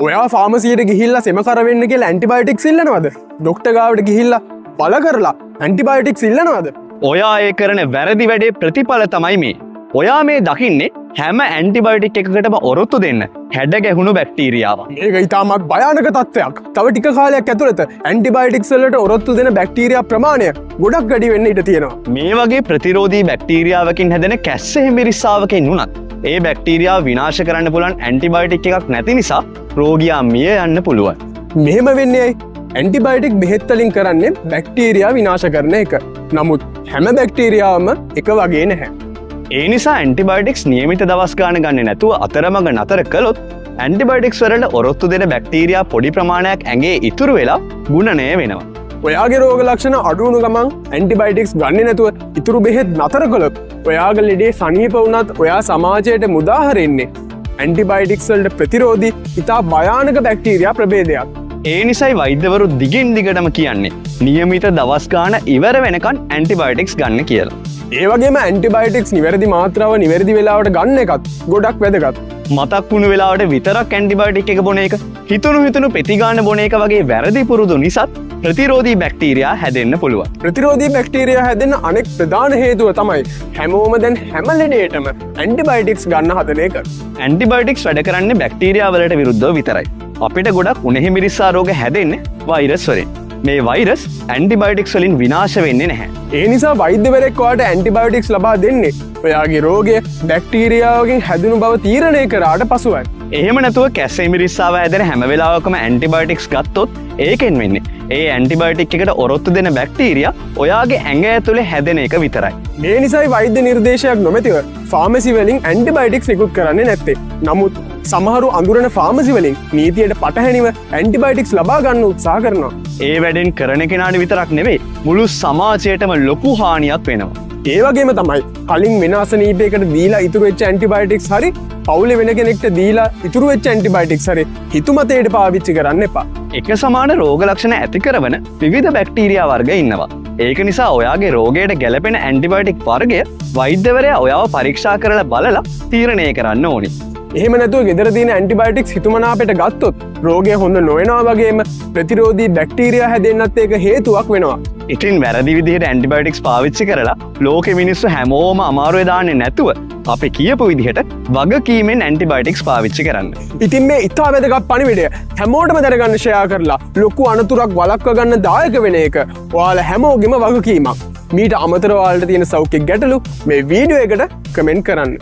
ඔයා ෆාමසියට ගිහිල්ලා සෙමකරවෙන්න කියලා ඇන්ටිබයොටික්ස් ඉල්ලනවද? ඩොක්ටර් ගාවට ගිහිල්ලා බල කරලා ඇන්ටිබයොටික්ස් ඉල්ලනවද? ඔයා ඒ කරන වැරදි වැඩේ ප්‍රතිඵල තමයි මේ. ඔයා මේ දකින්නේ හැම ඇන්ටිබයොටික් එකකටම ඔරොත්තු දෙන්න හැඩ ගැහුණු බැක්ටීරියාවක්. මේක ඉතාමත් භයානක තත්ත්වයක්. තව ටික කාලයක් ඇතුළත ඇන්ටිබයොටික්ස් වලට ඔරොත්තු දෙන බැක්ටීරියා ප්‍රමාණය ගොඩක් වැඩි වෙන්න ඉඩ තියෙනවා. මේ වගේ ප්‍රතිරෝධී බැක්ටීරියාවකින් හැදෙන කැස්ස හිමිරිස්සාවකින් වුණත් ඒ බැක්ටීරියාව විනාශ කරන්න පුළුවන් ඇන්ටිබයොටික් එකක් නැති නිසා රෝගියා මිය යන්න පුළුවන්. මෙහෙම වෙන්නේ ඇයි? ඇන්ටිබයොටික් බෙහෙත් වලින් කරන්නේ බැක්ටීරියා විනාශ කරන එක. නමුත් හැම බැක්ටීරියාවම එක වගේ නැහැ. ඒ නිසා ඇන්ටිබයොටික්ස් නියමිත දවස් ගාන ගන්න නැතුව අතරමඟ නතර කළොත් ඇන්ටිබයොටික්ස් වලට ඔරොත්තු දෙන බැක්ටීරියා පොඩි ප්‍රමාණයක් ඇඟේ ඉතුරු වෙලා ගුණණය වෙනවා. ඔයාගේ රෝග ලක්ෂණ අඩුවුණු ගමන් ඇන්ටිබයොටික්ස් ගන්නේ නැතුව ඉතුරු බෙහෙත් නතර කළොත් ඔයාගේ ලෙඩේ සනීප වුණත් ඔයා සමාජයට මුදාහරින්නේ ඇන්ටිබයොටික්ස් වලට ප්‍රතිරෝධී ඉතා භයානක බැක්ටීරියා ප්‍රභේදයක්. ඒ නිසයි වෛද්‍යවරු දිගින් දිගටම කියන්නේ නියමිත දවස් ගාන ඉවර වෙනකන් ඇන්ටිබයොටික්ස් ගන්න කියලා. ඒ වගේම ඇන්ටිබයොටික්ස් නිවැරදි මාත්‍රාව නිවැරදි වෙලාවට ගන්න එකත් ගොඩක් වැදගත්. මතක් වුණු වෙලාවට විතරක් ඇන්ටිබයොටික් එක බොන එක, හිතුණු පැති ගන්න බොන එක වගේ වැරදි පුරුදු නිසාත් ප්‍රතිරෝධී බැක්ටීරියා හැදෙන්න පුළුවන්. ප්‍රතිරෝධී බැක්ටීරියා හැදෙන්න අනෙක් ප්‍රධාන හේතුව තමයි හැමෝම දැන් හැම ලෙඩේටම ඇන්ටිබයොටික්ස් ගන්න හදන එක. ඇන්ටිබයොටික්ස් වැඩ කරන්නේ බැක්ටීරියා වලට විරුද්ධව විතරයි. අපිට ගොඩක් උණෙහිමිරිස්සා රෝග හැදෙන්නේ වෛරස් වලින්. මේ වෛරස් ඇන්ටිබයොටික්ස් වලින් විනාශ වෙන්නේ නැහැ. ඒ නිසා වෛද්‍යවරයෙක් ඔයාට ඇන්ටිබයොටික්ස් ලබා දෙන්නේ ඔයාගේ රෝගය බැක්ටීරියාවකින් හැදුණු බව තීරණය කරාට පසුවයි. එහෙම නැතුව කැස්සෙමිරිස්සාව හැදෙන හැම වෙලාවකම ඇන්ටිබයොටික්ස් ගත්තොත් ඒකෙන් වෙන්නේ ඒ ඇන්ටිබයොටික් එකට ඔරොත්තු දෙන බැක්ටීරියා ඔයාගේ ඇඟ ඇතුලේ හැදෙන එක විතරයි. මේ නිසායි වෛද්‍ය නිර්දේශයක් නොමැතිව ෆාමසි වලින් ඇන්ටිබයොටික්ස් නිකුත් කරන්නේ නැත්තේ. නමුත් සමහරු අඳුරන ෆාමසි වලින් නීතියට පටහැනිව ඇන්ටිබයොටික්ස් ලබා ගන්න උත්සාහ කරනවා. ඒ වැඩෙන් කරන කෙනාට විතරක් නෙවෙයි මුළු සමාජයටම ලොකු හානියක් වෙනවා. ඒ වගේම තමයි කලින් වෙනස නීපයකට දීලා ඉතුරු වෙච්ච ඇන්ටිබයොටික්ස් හරි පවුලේ වෙන කෙනෙක්ට දීලා ඉතුරු වෙච්ච ඇන්ටිබයොටික්ස් හරි හිතුමතේට පාවිච්චි කරන්න එපා. එක සමාන රෝග ලක්ෂණ ඇති කරවන විවිධ බැක්ටීරියා වර්ග ඉන්නවා. ඒක නිසා ඔයාගේ රෝගයට ගැලපෙන ඇන්ටිබයොටික් වර්ගය වෛද්‍යවරයා ඔයාව පරීක්ෂා කරලා බලලා තීරණය කරන්න ඕනි. එහෙම නැතුව ගෙදර තියෙන ඇන්ටිබයොටික්ස් හිතුමනාපයට ගත්තොත් රෝගය හොඳ නොවෙනවා වගේම ප්‍රතිරෝධී බැක්ටීරියා හැදෙන්නත් ඒක හේතුවක් වෙනවා. ඉතින් වැරදි විදිහට ඇන්ටිබයොටික්ස් පාවිච්චි කරලා ලෝකෙ මිනිස්සු හැමෝම අමාරුවේ දාන්නේ නැතුව අපි කියපු විදිහට වගකීමෙන් ඇන්ටිබයොටික්ස් පාවිච්චි කරන්න. ඉතින් මේ ඉතා වැදගත් පණිවිඩය හැමෝටම දැනගන්න ෂෙයා කරලා ලොකු අනතුරක් වළක්ව ගන්න දායක වෙන එක ඔයාලා හැමෝගෙම වගකීමක්. මීට අමතරව ඔයාලට තියෙන සෞඛ්‍ය ගැටලු මේ වීඩියෝ එකට කමෙන්ට් කරන්න.